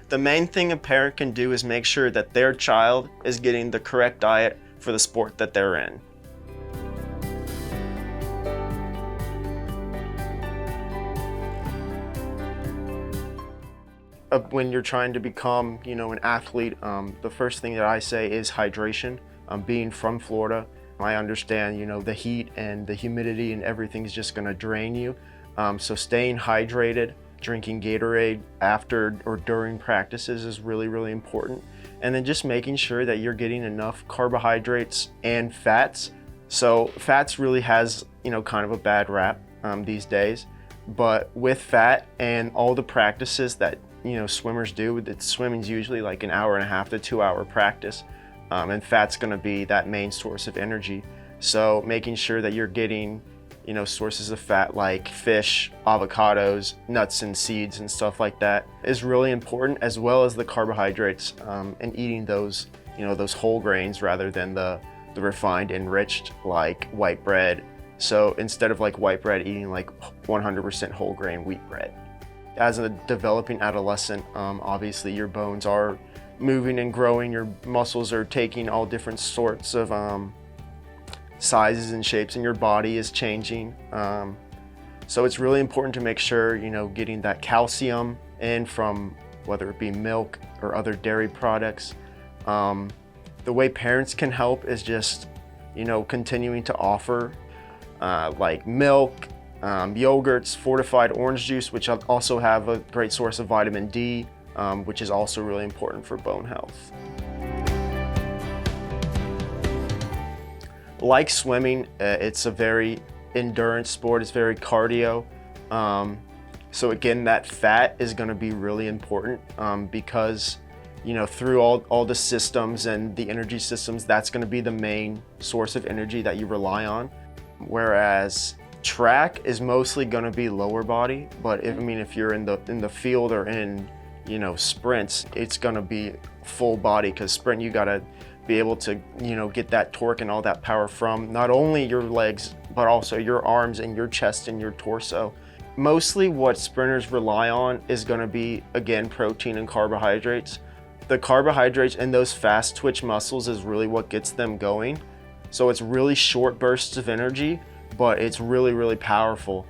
The main thing a parent can do is make sure that their child is getting the correct diet for the sport that they're in. When you're trying to become, an athlete, the first thing that I say is hydration. Being from Florida, I understand, the heat and the humidity and everything is just going to drain you. So staying hydrated, drinking Gatorade after or during practices is really, really important. And then just making sure that you're getting enough carbohydrates and fats. So fats really has, kind of a bad rap these days. But with fat and all the practices that swimmers do, swimming's usually like an hour and a half to 2 hour practice, and fat's going to be that main source of energy. So making sure that you're getting sources of fat like fish, avocados, nuts and seeds and stuff like that is really important, as well as the carbohydrates, and eating those those whole grains rather than the refined enriched like white bread. So instead of like white bread, eating like 100% whole grain wheat bread. As a developing adolescent, obviously your bones are moving and growing, your muscles are taking all different sorts of sizes and shapes, and your body is changing. So it's really important to make sure, getting that calcium in from whether it be milk or other dairy products. The way parents can help is just, continuing to offer like milk, yogurts, fortified orange juice, which also have a great source of vitamin D, which is also really important for bone health. Like swimming, it's a very endurance sport, it's very cardio. So again, that fat is going to be really important, because through all the systems and the energy systems, that's going to be the main source of energy that you rely on. Whereas track is mostly going to be lower body, but if you're in the field or in sprints, it's going to be full body, because sprint you got to be able to get that torque and all that power from not only your legs but also your arms and your chest and your torso. Mostly what sprinters rely on is going to be, again, protein and carbohydrates. The carbohydrates and those fast twitch muscles is really what gets them going. So it's really short bursts of energy, but it's really, really powerful.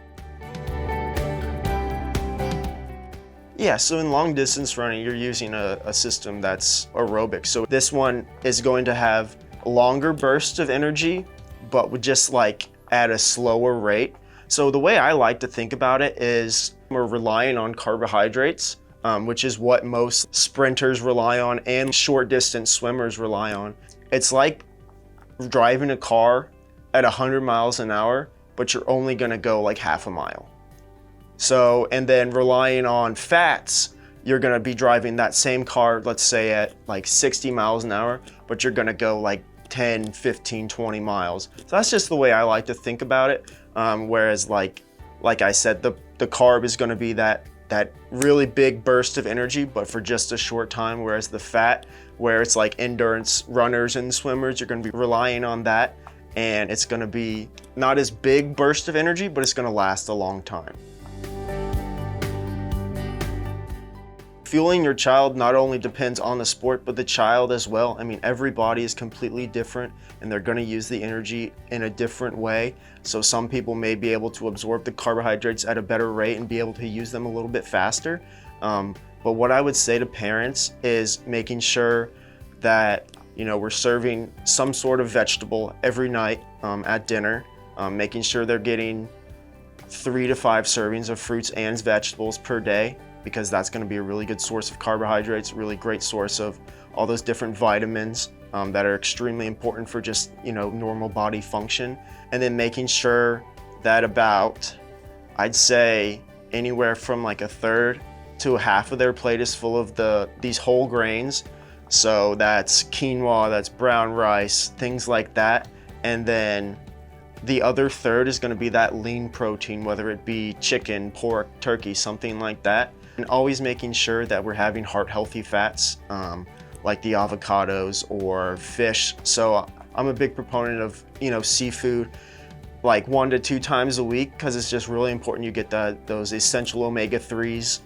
Yeah, so in long distance running, you're using a system that's aerobic. So this one is going to have longer bursts of energy, but with just like at a slower rate. So the way I like to think about it is we're relying on carbohydrates, which is what most sprinters rely on and short distance swimmers rely on. It's like driving a car at 100 miles an hour, but you're only gonna go like half a mile. So, and then relying on fats, you're gonna be driving that same car, let's say at like 60 miles an hour, but you're gonna go like 10, 15, 20 miles. So that's just the way I like to think about it. Whereas like I said, the carb is gonna be that really big burst of energy, but for just a short time, whereas the fat, where it's like endurance runners and swimmers, you're gonna be relying on that, and it's gonna be not as big burst of energy, but it's gonna last a long time. Fueling your child not only depends on the sport, but the child as well. Every body is completely different, and they're gonna use the energy in a different way. So some people may be able to absorb the carbohydrates at a better rate and be able to use them a little bit faster. But what I would say to parents is making sure that we're serving some sort of vegetable every night at dinner, making sure they're getting 3 to 5 servings of fruits and vegetables per day, because that's going to be a really good source of carbohydrates, really great source of all those different vitamins that are extremely important for just normal body function. And then making sure that about, I'd say, anywhere from like a third to a half of their plate is full of these whole grains. So that's quinoa, that's brown rice, things like that. And then the other third is going to be that lean protein, whether it be chicken, pork, turkey, something like that. And always making sure that we're having heart-healthy fats, like the avocados or fish. So I'm a big proponent of seafood, like 1 to 2 times a week, because it's just really important you get those essential omega-3s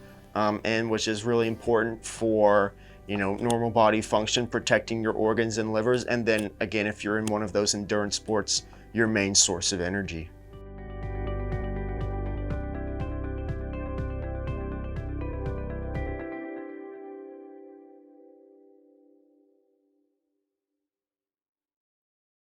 and which is really important for normal body function, protecting your organs and livers, and then again, if you're in one of those endurance sports, your main source of energy.